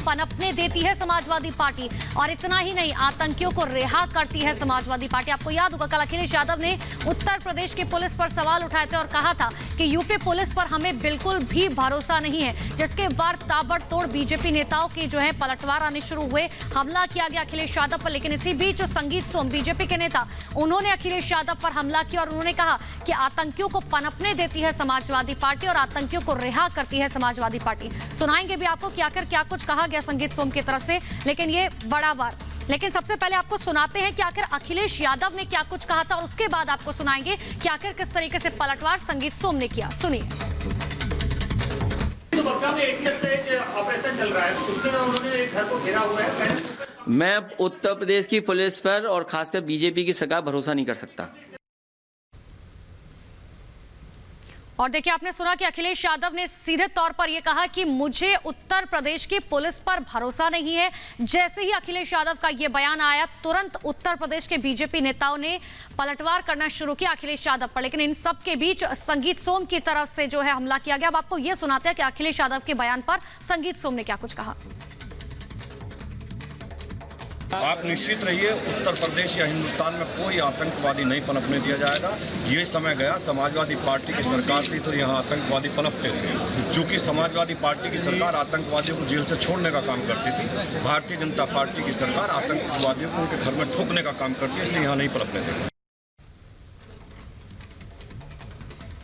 पनपने देती है समाजवादी पार्टी। और इतना ही नहीं, आतंकियों को रिहा करती है समाजवादी पार्टी। आपको याद होगा कल अखिलेश यादव ने उत्तर प्रदेश की पुलिस पर सवाल उठाए थे और कहा था कि यूपी पुलिस पर हमें बिल्कुल भी भरोसा नहीं है, जिसके बाद ताबड़तोड़ बीजेपी नेताओं की जो है पलटवार आने शुरू हुए, हमला किया गया अखिलेश यादव पर। लेकिन इसी बीच जो संगीत सोम बीजेपी के नेता, उन्होंने अखिलेश यादव पर हमला किया और उन्होंने कहा कि आतंकियों को पनपने देती है समाजवादी पार्टी और आतंकियों को रिहा करती है समाजवादी पार्टी। सुनाएंगे भी आपको कि आखिर क्या कुछ कहा गया संगीत सोम की तरफ से, लेकिन ये बड़ा वार। लेकिन सबसे पहले आपको सुनाते हैं कि आखिर अखिलेश यादव ने क्या कुछ कहा था और उसके बाद आपको सुनाएंगे कि आखिर किस तरीके से पलटवार संगीत सोम ने किया। सुनिए। तो बक्का में एटीएस का एक ऑपरेशन चल रहा है, उसमें उन्होंने एक घर को घेरा हुआ है। मैं उत्तर प्रदेश की पुलिस पर और खासकर बीजेपी की सरकार भरोसा नहीं कर सकता। और देखिए, आपने सुना कि अखिलेश यादव ने सीधे तौर पर यह कहा कि मुझे उत्तर प्रदेश की पुलिस पर भरोसा नहीं है। जैसे ही अखिलेश यादव का यह बयान आया, तुरंत उत्तर प्रदेश के बीजेपी नेताओं ने पलटवार करना शुरू किया अखिलेश यादव पर। लेकिन इन सब के बीच संगीत सोम की तरफ से जो है हमला किया गया। अब आपको यह सुनाते हैं कि अखिलेश यादव के बयान पर संगीत सोम ने क्या कुछ कहा। आप निश्चित रहिए, उत्तर प्रदेश या हिंदुस्तान में कोई आतंकवादी नहीं पनपने दिया जाएगा। ये समय गया, समाजवादी पार्टी की सरकार थी तो यहाँ आतंकवादी पनपते थे। चूंकि समाजवादी पार्टी की सरकार आतंकवादियों को जेल से छोड़ने का काम करती थी, भारतीय जनता पार्टी की सरकार आतंकवादियों को उनके घर में ठोकने का काम करती है, इसलिए यहाँ नहीं पनपने देंगे।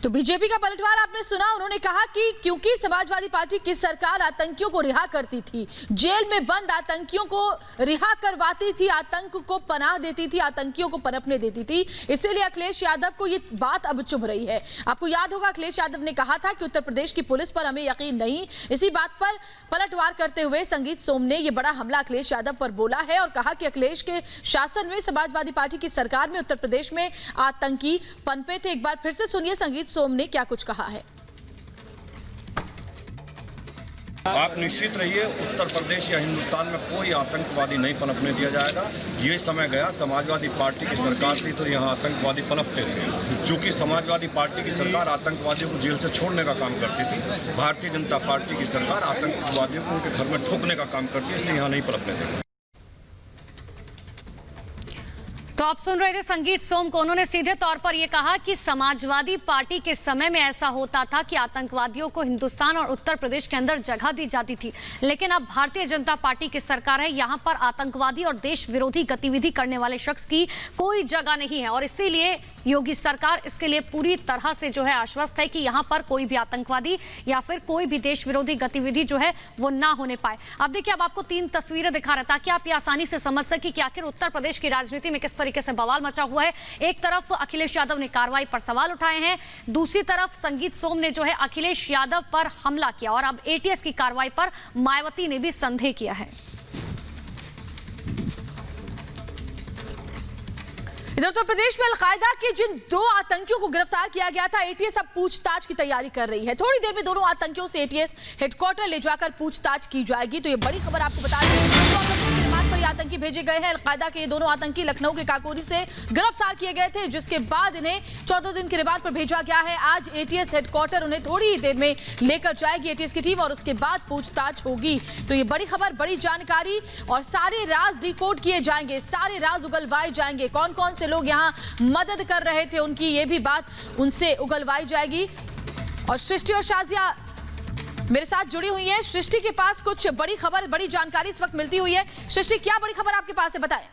तो बीजेपी का पलटवार आपने सुना। उन्होंने कहा कि क्योंकि समाजवादी पार्टी की सरकार आतंकियों को रिहा करती थी, जेल में बंद आतंकियों को रिहा करवाती थी, आतंक को पनाह देती थी, आतंकियों को पनपने देती थी, इसीलिए अखिलेश यादव को ये बात अब चुभ रही है। आपको याद होगा अखिलेश यादव ने कहा था कि उत्तर प्रदेश की पुलिस पर हमें यकीन नहीं। इसी बात पर पलटवार करते हुए संगीत सोम ने यह बड़ा हमला अखिलेश यादव पर बोला है और कहा कि अखिलेश के शासन में, समाजवादी पार्टी की सरकार में उत्तर प्रदेश में आतंकी पनपे थे। एक बार फिर से सुनिए संगीत सोम ने क्या कुछ कहा है। आप निश्चित रहिए, उत्तर प्रदेश या हिंदुस्तान में कोई आतंकवादी नहीं पनपने दिया जाएगा। ये समय गया, समाजवादी पार्टी की सरकार थी तो यहाँ आतंकवादी पनपते थे। चूंकि समाजवादी पार्टी की सरकार आतंकवादियों को जेल से छोड़ने का काम करती थी, भारतीय जनता पार्टी की सरकार आतंकवादियों को उनके घर में ठोकने का काम करती है, इसलिए यहाँ नहीं पनपने देंगे। तो आप सुन रहे थे संगीत सोम को। उन्होंने सीधे तौर पर यह कहा कि समाजवादी पार्टी के समय में ऐसा होता था कि आतंकवादियों को हिंदुस्तान और उत्तर प्रदेश के अंदर जगह दी जाती थी, लेकिन अब भारतीय जनता पार्टी की सरकार है, यहां पर आतंकवादी और देश विरोधी गतिविधि करने वाले शख्स की कोई जगह नहीं है। और इसीलिए योगी सरकार इसके लिए पूरी तरह से जो है आश्वस्त है कि यहां पर कोई भी आतंकवादी या फिर कोई भी देश विरोधी गतिविधि जो है वो ना होने पाए। अब देखिए, अब आपको 3 तस्वीरें दिखा रहे ताकि आप ये आसानी से समझ सके कि आखिर उत्तर प्रदेश की राजनीति में किस तरीके से बवाल मचा हुआ है। एक तरफ अखिलेश यादव ने कार्रवाई पर सवाल उठाए हैं, दूसरी तरफ संगीत सोम ने जो है अखिलेश यादव पर हमला किया और अब एटीएस की कार्रवाई पर मायावती ने भी संदेह किया है। इधर उत्तर प्रदेश में अलकायदा के जिन 2 आतंकियों को गिरफ्तार किया गया था, एटीएस अब पूछताछ की तैयारी कर रही है। थोड़ी देर में दोनों आतंकियों से एटीएस हेडक्वार्टर ले जाकर पूछताछ की जाएगी। तो ये बड़ी खबर आपको बता दें, पर ये आतंकी भेजे गए हैं। अलकायदा के ये दोनों आतंकी लखनऊ के काकोरी से गिरफ्तार किए गए थे, जिसके बाद इन्हें 14 दिन के रिमांड पर भेजा गया है। आज एटीएस हेडक्वार्टर उन्हें थोड़ी ही देर में लेकर जाएगी एटीएस की टीम और उसके बाद पूछताछ होगी। तो ये बड़ी खबर, बड़ी जानकारी और सारे राज डिकोड किए जाएंगे, सारे राज उगलवाए जाएंगे। कौन कौन से लोग यहाँ मदद कर रहे थे उनकी ये भी बात उनसे उगलवाई जाएगी। और सृष्टि और शाजिया मेरे साथ जुड़ी हुई है। सृष्टि के पास कुछ बड़ी खबर, बड़ी जानकारी इस वक्त मिलती हुई है। सृष्टि, क्या बड़ी खबर आपके पास है, बताएं।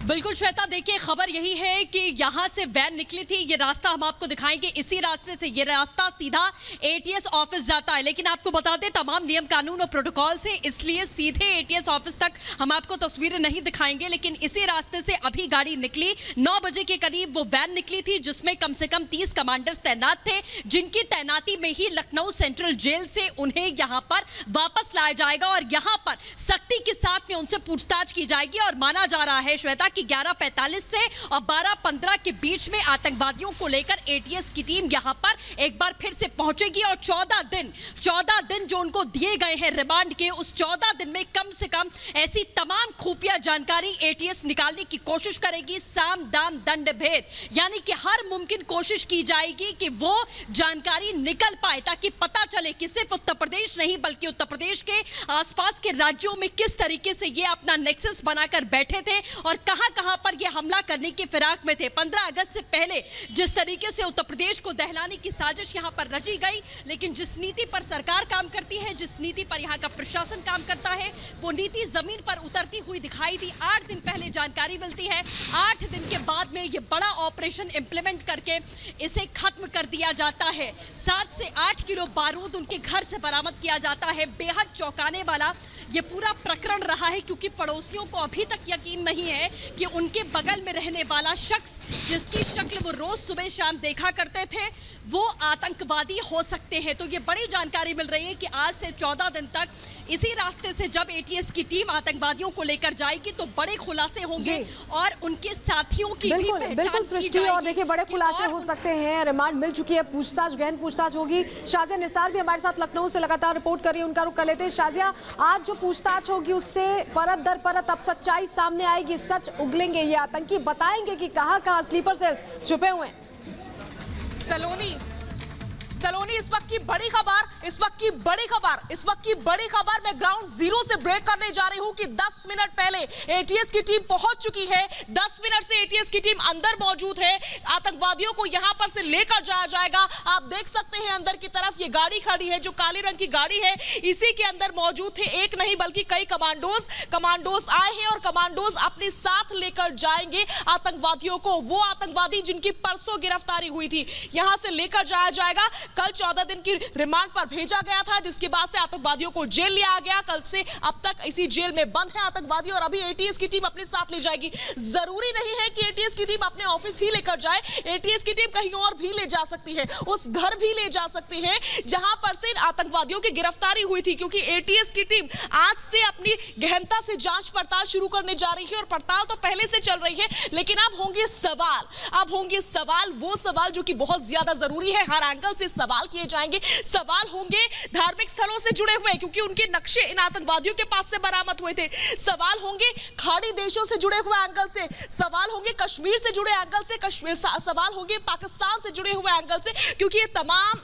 बिल्कुल श्वेता, देखिए खबर यही है कि यहाँ से वैन निकली थी, ये रास्ता हम आपको दिखाएंगे। इसी रास्ते से ये रास्ता सीधा एटीएस ऑफिस जाता है, लेकिन आपको बता दें तमाम नियम कानून और प्रोटोकॉल से इसलिए सीधे एटीएस ऑफिस तक हम आपको तस्वीरें नहीं दिखाएंगे। लेकिन इसी रास्ते से अभी गाड़ी निकली, 9 बजे के करीब वो वैन निकली थी जिसमें कम से कम 30 कमांडर्स तैनात थे, जिनकी तैनाती में ही लखनऊ सेंट्रल जेल से उन्हें यहाँ पर वापस लाया जाएगा और यहाँ पर सख्ती के साथ में उनसे पूछताछ की जाएगी। और माना जा रहा है श्वेता कि 11:45 से और 12:15 के बीच में आतंकवादियों को लेकर एटीएस की टीम यहां पर एक बार फिर से पहुंचेगी और 14 दिन जो उनको दिए गए हैं रिमांड के, उस 14 दिन में कम से कम ऐसी तमाम खुफिया जानकारी एटीएस निकालने की कोशिश करेगी। साम दाम दंड भेद, यानी कि हर मुमकिन कोशिश की जाएगी कि वो जानकारी निकल पाए, ताकि पता चले कि सिर्फ उत्तर प्रदेश नहीं बल्कि उत्तर प्रदेश के आसपास के राज्यों में किस तरीके से ये अपना नेक्सस बनाकर बैठे थे और कहां-कहां पर ये हमला करने की फिराक में थे। 15 अगस्त से पहले जिस तरीके से उत्तर प्रदेश को दहलाने की साजिश यहां पर रची गई, लेकिन जिस नीति पर सरकार काम करती है, जिस नीति पर यहां का प्रशासन काम करता है, वो नीति जमीन पर उतरती हुई दिखाई दी। 8 दिन पहले जानकारी मिलती है, 8 दिन के बाद में ये बड़ा ऑपरेशन इंप्लीमेंट करके इसे खत्म कर दिया जाता है। 7 से 8 किलो बारूद उनके घर से बरामद किया जाता है। बेहद चौंकाने वाला ये पूरा प्रकरण रहा है, क्योंकि पड़ोसियों को अभी तक यकीन नहीं है कि उनके बगल में रहने वाला शख्स, जिसकी शक्ल वो रोज सुबह शाम देखा करते थे, वो आतंकवादी हो सकते हैं। तो ये बड़ी जानकारी मिल रही है कि आज से 14 दिन तक इसी रास्ते से जब एटीएस की टीम आतंकवादियों को लेकर जाएगी तो बड़े खुलासे होंगे और उनके साथियों की भी पहचान बिल्कुल सृष्टि, और देखिए बड़े खुलासे हो सकते हैं। रिमांड मिल चुकी है, पूछताछ गहन पूछताछ होगी। शाजिया निसार भी हमारे साथ लखनऊ से लगातार रिपोर्ट कर रही है, उनका रुख कर लेते हैं। शाजिया, आज जो पूछताछ होगी उससे परत दर परत अब सच्चाई सामने आएगी, सच उगलेंगे, ये आतंकी बताएंगे कि कहां-कहां स्लीपर सेल्स छुपे हुए हैं। सलोनी इस वक्त की बड़ी खबर मैं ग्राउंड जीरो से ब्रेक करने जा रही हूं कि 10 मिनट पहले एटीएस की टीम पहुंच चुकी है। 10 मिनट से एटीएस की टीम अंदर मौजूद है। आतंकवादियों को यहां पर से लेकर जाया जाएगा। आप देख सकते हैं अंदर की तरफ ये गाड़ी खड़ी है, जो काले रंग की गाड़ी है, इसी के अंदर मौजूद थे एक नहीं बल्कि कई कमांडोज आए हैं और कमांडोज अपने साथ लेकर जाएंगे आतंकवादियों को। वो आतंकवादी जिनकी परसों गिरफ्तारी हुई थी, यहां से लेकर जाया जाएगा। कल 14 दिन की रिमांड पर भेजा गया था, जिसके बाद से आतंकवादियों को जेल लिया गया। कल से अब तक इसी जेल में बंद है आतंकवादी और अभी एटीएस की टीम अपने साथ ले जाएगी। जरूरी नहीं है कि एटीएस की टीम अपने ऑफिस ही लेकर जाए, एटीएस की टीम कहीं और भी ले जा सकती है, उस घर भी ले जा सकती है जहां पर से आतंकवादियों की गिरफ्तारी हुई थी, क्योंकि एटीएस की टीम आज से अपनी गहनता से जांच पड़ताल शुरू करने जा रही है। और पड़ताल तो पहले से चल रही है, लेकिन अब होंगे सवाल, वो सवाल जो कि बहुत ज्यादा जरूरी है। हर एंगल से सवाल किए जाएंगे। सवाल होंगे धार्मिक स्थलों से जुड़े हुए, क्योंकि उनके नक्शे इन आतंकवादियों के पास से बरामद हुए थे। सवाल होंगे खाड़ी देशों से जुड़े हुए एंगल से, सवाल होंगे कश्मीर से जुड़े एंगल से, सवाल होंगे पाकिस्तान से जुड़े हुए एंगल से, क्योंकि ये तमाम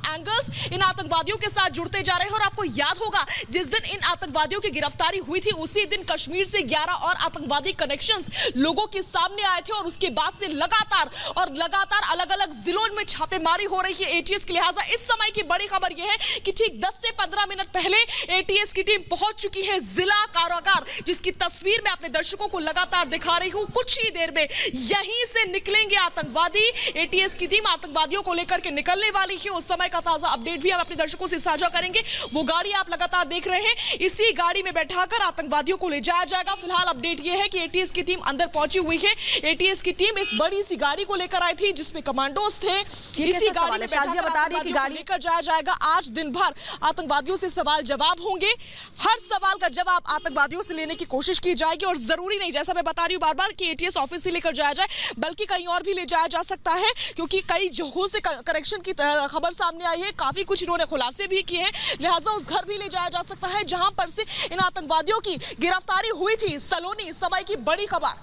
एंगल्स इन आतंकवादियों के साथ जुड़ते जा रहे हैं। और आपको याद होगा जिस दिन इन आतंकवादियों की गिरफ्तारी हुई थी, उसी दिन कश्मीर से 11 और आतंकवादी कनेक्शंस लोगों के सामने आए थे और उसके बाद से लगातार अलग-अलग जिलों में छापेमारी हो रही है एटीएस की। लिहाजा इस समय की बड़ी खबर यह है कि ठीक 10 से 15 मिनट पहले एटीएस की टीम पहुंच चुकी है जिला कारागार, जिसकी तस्वीर मैं अपने दर्शकों को लगातार दिखा रही हूं। कुछ ही देर में यहीं से निकलेंगे आतंकवादी। एटीएस की टीम आतंकवादियों को लेकर के निकलने वाली है। उस समय का ताजा अपडेट भी हम अपने दर्शकों से साझा करेंगे। वो गाड़ी आप लगातार देख रहे हैं, इसी गाड़ी में बैठाकर आतंकवादियों को ले जाया जाएगा। फिलहाल अपडेट यह है कि एटीएस की टीम अंदर पहुंची हुई है। एटीएस की टीम एक बड़ी सी गाड़ी को लेकर आई थी, जिसमें कमांडोज थे। इसी गाड़ी में शाजिया बता रही है कि गाड़ी लेकर जाया जाएगा। आज दिन भर आतंकवादियों से सवाल जवाब होंगे। हर सवाल का जवाब आतंकवादियों से लेने की कोशिश की जाएगी। और जरूरी नहीं, जैसा मैं बता रही हूं बार-बार, कि एटीएस ऑफिस से लेकर जाया जाए, बल्कि कहीं और भी ले जाया जा सकता है, क्योंकि कई जगहों से कनेक्शन की खबर सामने आई है। काफी कुछ इन्होंने खुलासे भी किए हैं, लिहाजा उस घर भी ले जाया जा सकता है जहां पर से इन आतंकवादियों की गिरफ्तारी हुई थी। सलोनी, समय की बड़ी खबर।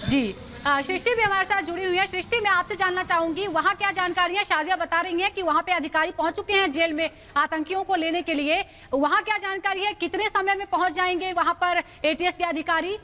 जी सृष्टि भी हमारे साथ जुड़ी हुई है। सृष्टि, मैं आपसे जानना चाहूंगी वहाँ क्या जानकारियां? शाजिया बता रही हैं कि वहाँ पे अधिकारी पहुंच चुके हैं जेल में आतंकियों को लेने के लिए। वहाँ क्या जानकारी है, कितने समय में पहुंच जाएंगे वहाँ पर एटीएस के अधिकारी?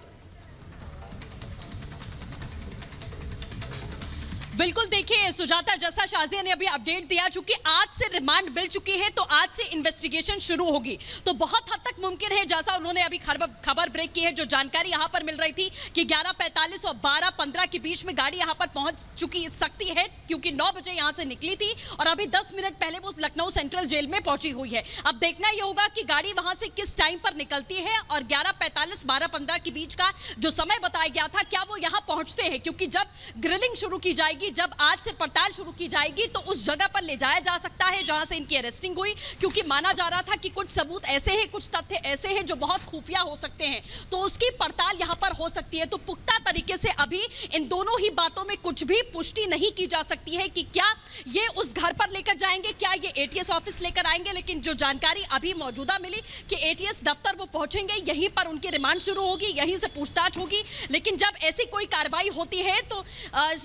बिल्कुल, देखिए सुजाता, जैसा शाजिया ने अभी अपडेट दिया, चूंकि आज से रिमांड मिल चुकी है तो आज से इन्वेस्टिगेशन शुरू होगी। तो बहुत हद तक मुमकिन है, जैसा उन्होंने अभी खबर ब्रेक की है, जो जानकारी यहां पर मिल रही थी कि 11:45 और 12:15 के बीच में गाड़ी यहां पर पहुंच चुकी सकती है, क्योंकि 9 बजे यहां से निकली थी और अभी 10 मिनट पहले वो लखनऊ सेंट्रल जेल में पहुंची हुई है। अब देखना यह होगा कि गाड़ी वहां से किस टाइम पर निकलती है और 11:45-12:15 के बीच का जो समय बताया गया था, क्या वो यहां पहुंचते हैं, क्योंकि जब ग्रिलिंग शुरू की जाएगी जाएगी, जब आज से पड़ताल शुरू की जाएगी तो उस जगह पर ले जाया जा सकता है जहां से इनकी अरेस्टिंग हुई, क्योंकि माना जा रहा था कि कुछ सबूत ऐसे हैं, कुछ तथ्य ऐसे हैं जो बहुत खुफिया हो सकते हैं, तो उसकी पड़ताल यहां पर हो सकती है। तो पुख्ता तरीके से अभी इन दोनों ही बातों में कुछ भी पुष्टि नहीं की जा सकती है कि क्या ये उस घर पर लेकर जाएंगे, क्या ये एटीएस ऑफिस लेकर आएंगे। लेकिन जो जानकारी अभी मौजूदा मिली कि एटीएस दफ्तर वो पहुंचेंगे, यहीं पर उनकी रिमांड शुरू होगी, यहीं से पूछताछ होगी। लेकिन जब ऐसी कोई कार्रवाई होती है तो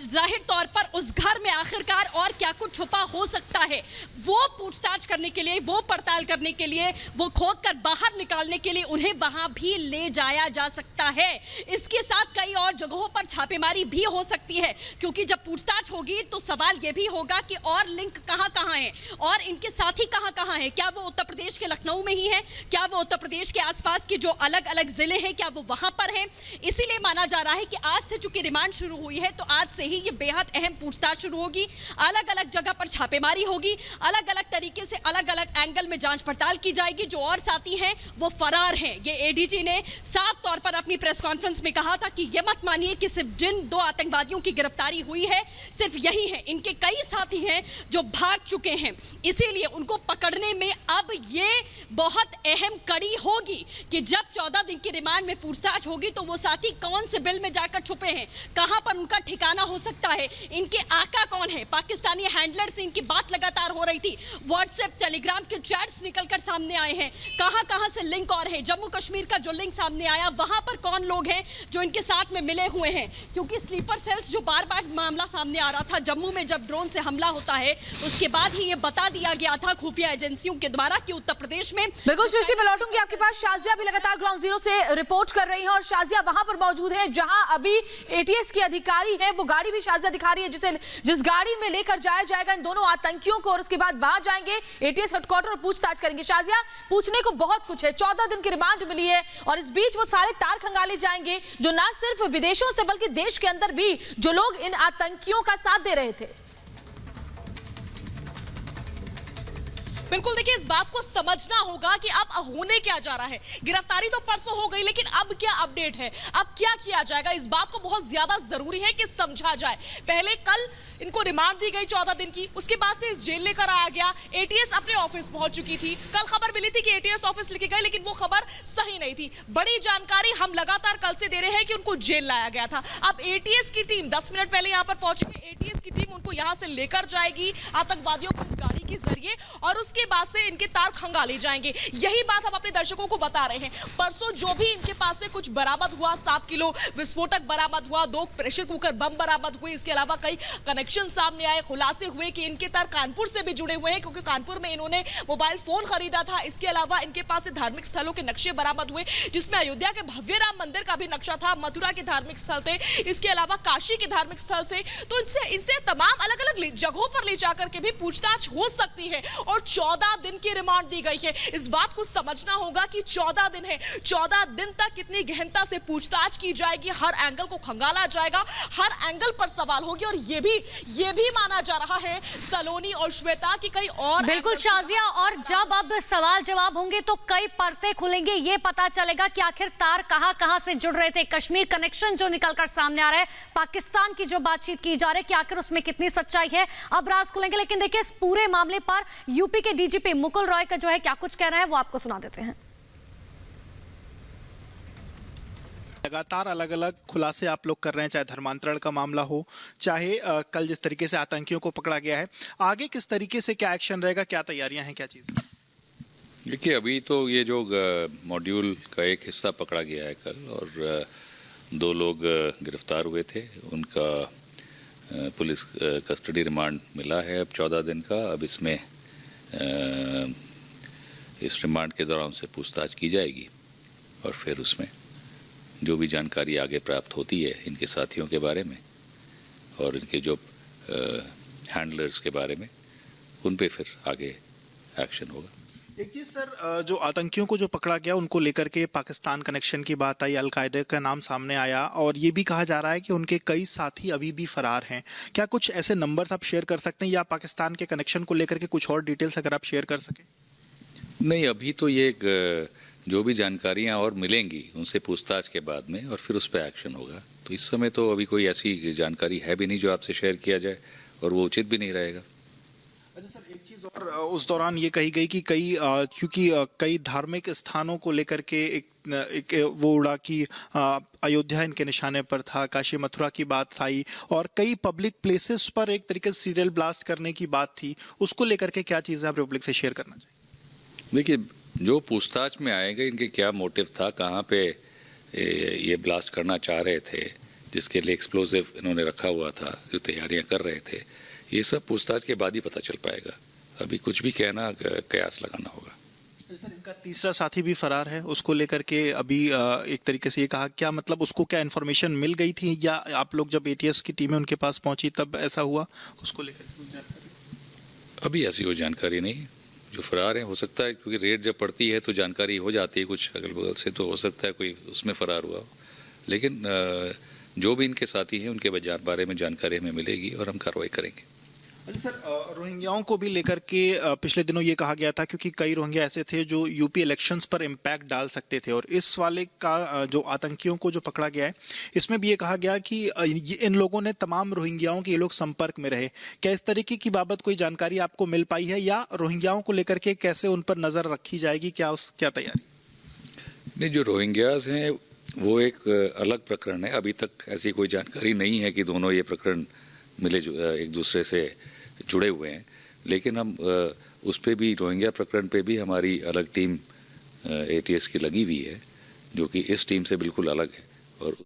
जाहिर तौर पर उस घर में आखिरकार और क्या कुछ छुपा हो सकता है, वो पूछताछ करने के लिए, वो पड़ताल करने के लिए, वो खोद कर बाहर निकालने के लिए उन्हें वहां भी ले जाया जा सकता है। इसके साथ कई और जगहों पर छापेमारी भी हो सकती है, क्योंकि जब पूछताछ होगी तो सवाल यह भी होगा कि और लिंक कहां-कहां है और इनके साथी कहां-कहां है। क्या वो उत्तर प्रदेश के लखनऊ में ही है, क्या वो उत्तर प्रदेश के आसपास के जो अलग-अलग जिले हैं क्या वो वहां पर हैं। इसीलिए माना जा रहा है कि आज से चूंकि रिमांड शुरू हुई है तो आज से ही ये बेहद अहम पूछताछ शुरू होगी, अलग-अलग जगह पर छापेमारी होगी, अलग-अलग तरीके से अलग-अलग एंगल में जांच पड़ताल की जाएगी। जो और साथी हैं वो फरार हैं। ये एडीजी ने साफ तौर पर अपनी प्रेस कॉन्फ्रेंस में कहा था कि ये मत मानिए कि सिर्फ जिन 2 आतंकवादियों की गिरफ्तारी हुई है सिर्फ यही है, इनके कई साथी हैं जो भाग चुके हैं। इसीलिए उनको पकड़ने में अब ये बहुत अहम कड़ी होगी कि जब 14 दिन की रिमांड में पूछताछ होगी तो वो साथी कौन से बिल में जाकर छुपे हैं, कहां पर उनका ठिकाना हो सकता है, इनके आका कौन है। पाकिस्तानी हैंडलर से इनकी बात लगातार हो रही थी, व्हाट्सएप टेलीग्राम के चैट्स निकलकर सामने आए हैं, कहां से लिंक और है। जम्मू कश्मीर का जो लिंक सामने आया वहां पर कौन लोग हैं जो इनके साथ में मिले हुए हैं, क्योंकि स्लीपर सेल्स जो बार-बार मामला सामने आ रहा था जम्मू में जब ड्रोन से हमला होता है उसके बाद ही ये बता दिया गया था खुफिया एजेंसियों के द्वारा कि उत्तर प्रदेश में। बिल्कुल सृष्टि, मैं लौटूंगी आपके पास। शाजिया भी लगातार ग्राउंड जीरो से रिपोर्ट कर रही है और शाजिया वहां पर मौजूद है जहां अभी एटीएस की अधिकारी है, वो गाड़ी भी शाजिया दिखा रही है जिस गाड़ी में लेकर जाया जाएगा इन दोनों आतंकियों को और उसके बाद वहां जाएंगे एटीएस हेडक्वार्टर और पूछताछ करेंगे। शाजिया, पूछने को बहुत कुछ है, 14 दिन की रिमांड मिली है और इस बीच वो सारे तार खंगाले जाएंगे जो ना सिर्फ विदेशों से बल्कि देश के अंदर भी जो लोग इन आतंकियों का साथ दे रहे थे। बिल्कुल, देखिए इस बात को समझना होगा कि अब होने क्या जा रहा है। गिरफ्तारी तो परसों हो गई, लेकिन अब क्या अपडेट है, अब क्या किया जाएगा, इस बात को बहुत ज्यादा जरूरी है कि समझा जाए। पहले कल इनको रिमांड दी गई 14 दिन की, उसके बाद से इस जेल लेकर आया गया, एटीएस अपने ऑफिस पहुंच चुकी थी। कल खबर मिली थी कि एटीएस ऑफिस लेके गए, लेकिन वो खबर सही नहीं थी। बड़ी जानकारी हम लगातार कल से दे रहे हैं कि उनको जेल लाया गया था। अब एटीएस की टीम 10 मिनट पहले यहां पर पहुंची, एटीएस की टीम उनको यहां से लेकर जाएगी आतंकवादियों को इस गाड़ी के जरिए और उसके बाद से इनके तार खंगाले जाएंगे। यही बात हम अपने दर्शकों को बता रहे हैं। परसों जो भी इनके पास से कुछ बरामद हुआ, 7 किलो विस्फोटक बरामद हुआ, 2 प्रेशर कुकर बम बरामद हुए, इसके अलावा कई कनेक्शन सामने आए, खुलासे हुए कि इनके तार कानपुर से भी जुड़े हुए हैं क्योंकि कानपुर में इन्होंने मोबाइल फोन खरीदा था। इसके अलावा इनके पास से धार्मिक स्थलों के नक्शे बरामद हुए, जिसमें अयोध्या के भव्य राम मंदिर का भी नक्शा था, मथुरा के धार्मिक स्थल थे, इसके अलावा काशी के धार्मिक स्थल से। तो इनसे तमाम अलग अलग जगहों पर ले जाकर के भी पूछताछ हो सकती है और 14 दिन की रिमांड दी गई है। इस बात को समझना होगा कि 14 दिन है, 14 दिन तक कितनी गहनता से पूछताछ की जाएगी, हर एंगल को खंगाला जाएगा, हर एंगल पर सवाल होगी। और ये भी माना जा रहा है सलोनी और श्वेता की कई और बिल्कुल शाजिया, और जब अब सवाल जवाब होंगे तो कई परतें खुलेंगे, ये पता चलेगा कि आखिर तार कहां से जुड़ रहे थे। कश्मीर कनेक्शन जो निकलकर सामने आ रहा है, पाकिस्तान की जो बातचीत की जा रही है कि आखिर उसमें कितनी सच्चाई है, अब राज खुलेंगे। लेकिन देखिए इस पूरे मामले पर यूपी के डीजीपी मुकुल रॉय का जो है क्या कुछ कहना है वो आपको सुना देते हैं। लगातार अलग अलग खुलासे आप लोग कर रहे हैं, चाहे धर्मांतरण का मामला हो, चाहे कल जिस तरीके से आतंकियों को पकड़ा गया है, आगे किस तरीके से क्या एक्शन रहेगा, क्या तैयारियां हैं, क्या चीज़? देखिए अभी तो ये जो मॉड्यूल का एक हिस्सा पकड़ा गया है कल और 2 लोग गिरफ्तार हुए थे, उनका पुलिस कस्टडी रिमांड मिला है अब 14 दिन का। अब इसमें इस रिमांड के दौरान से पूछताछ की जाएगी और फिर उसमें जो भी जानकारी आगे प्राप्त होती है इनके साथियों के बारे में और इनके जो हैंडलर्स के बारे में, उन पे फिर आगे एक्शन होगा। एक चीज सर, जो आतंकियों को जो पकड़ा गया उनको लेकर के पाकिस्तान कनेक्शन की बात आई, अलकायदा का नाम सामने आया और ये भी कहा जा रहा है कि उनके कई साथी अभी भी फरार हैं। क्या कुछ ऐसे नंबर्स आप शेयर कर सकते हैं या पाकिस्तान के कनेक्शन को लेकर के कुछ और डिटेल्स अगर आप शेयर कर सकें? नहीं, अभी तो ये जो भी जानकारियां और मिलेंगी उनसे पूछताछ के बाद में और फिर उस पर एक्शन होगा। तो इस समय तो अभी कोई ऐसी जानकारी है भी नहीं जो आपसे शेयर किया जाए और वो उचित भी नहीं रहेगा। अच्छा सर, एक चीज और उस दौरान ये कही गई कि क्योंकि कई धार्मिक स्थानों को लेकर के एक वो उड़ा कि अयोध्या इनके निशाने पर था, काशी मथुरा की बात आई और कई पब्लिक प्लेसेस पर एक तरीके से सीरियल ब्लास्ट करने की बात थी। उसको लेकर के क्या चीज़ें आप रिपब्लिक से शेयर करना चाहिए? देखिए, जो पूछताछ में आएगा इनके क्या मोटिव था, कहाँ पे ये ब्लास्ट करना चाह रहे थे, जिसके लिए एक्सप्लोजिव इन्होंने रखा हुआ था, जो तैयारियां कर रहे थे, ये सब पूछताछ के बाद ही पता चल पाएगा। अभी कुछ भी कहना कयास लगाना होगा। सर, इनका तीसरा साथी भी फरार है, उसको लेकर के अभी एक तरीके से ये कहा, क्या मतलब उसको क्या इन्फॉर्मेशन मिल गई थी या आप लोग जब एटीएस की टीमें उनके पास पहुंची तब ऐसा हुआ? उसको लेकर अभी ऐसी कोई जानकारी नहीं। जो फरार है, हो सकता है क्योंकि रेड जब पड़ती है तो जानकारी हो जाती है कुछ अगल बगल से, तो हो सकता है कोई उसमें फरार हुआ हो। लेकिन जो भी इनके साथी हैं उनके बारे में जानकारी हमें मिलेगी और हम कार्रवाई करेंगे। सर, रोहिंग्याओं को भी लेकर के पिछले दिनों ये कहा गया था क्योंकि कई रोहिंग्या ऐसे थे जो यूपी इलेक्शंस पर इम्पैक्ट डाल सकते थे और इस वाले का जो आतंकियों को जो पकड़ा गया है इसमें भी ये कहा गया कि इन लोगों ने तमाम रोहिंग्याओं के ये लोग संपर्क में रहे। क्या इस तरीके की बाबत कोई जानकारी आपको मिल पाई है या रोहिंग्याओं को लेकर के कैसे उन पर नजर रखी जाएगी, क्या तैयारी? नहीं, जो रोहिंग्याज हैं वो एक अलग प्रकरण है। अभी तक ऐसी कोई जानकारी नहीं है कि दोनों ये प्रकरण मिले एक दूसरे से जुड़े हुए हैं। लेकिन हम उस पे भी, रोहिंग्या प्रकरण पे भी हमारी अलग टीम एटीएस की लगी हुई है जो कि इस टीम से बिल्कुल अलग है और